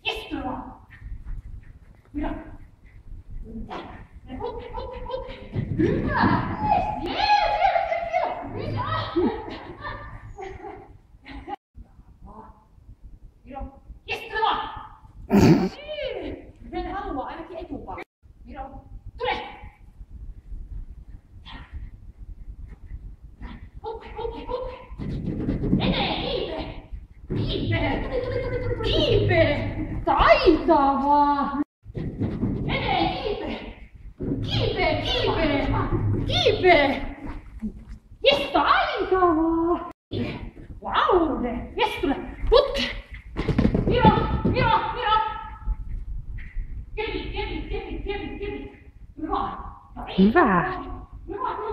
Yes, bra! Bra! Upp! Bra! Yes! Yes, bra! Sen haluaa ainakin etupää. Viro. Tule! Hup! Eteen! Kiipe! Taitavaa! Eteen! Kiipe! Jes, taitavaa! Vau! Jes, tule! Putke! Viro! Kevi! Hyvä! Hyvä!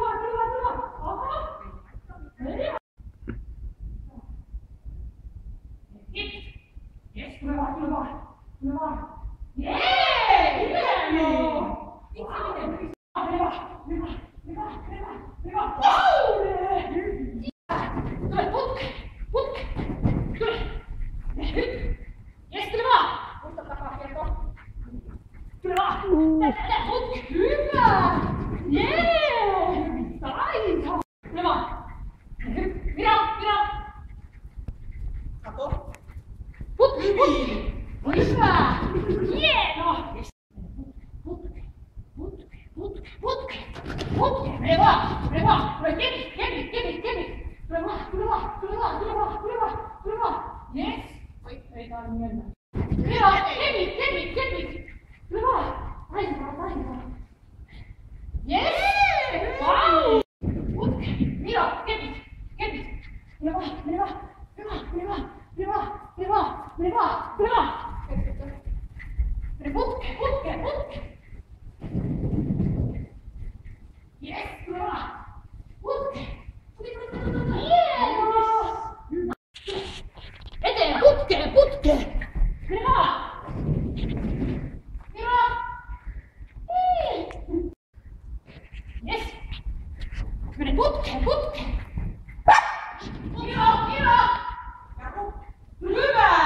Yes, tule vaan! Jee! Hieno! Hyvä! Tule, putke! Tule! Yes, tule vaan! Muista takakierto. Tule vaan! Tää, putke! Hyvä! Jee! Taito! Tule vaan! Viro! Kato! Putke! Hyvä! Hieno! Putke! Mene vaan! Tule kevi! Tule vaan! Yes! Oi, ei tarvi mennä. Viro! Kevi! Tule vaan! Taitavaa! Yes! Vau! Putke! Viro! Kevi! Mene vaan! Putke! Yes, bra! Putke! Hieno! Eteen, putke! Bra! Yes! Mene putke! Viro! Hyvä!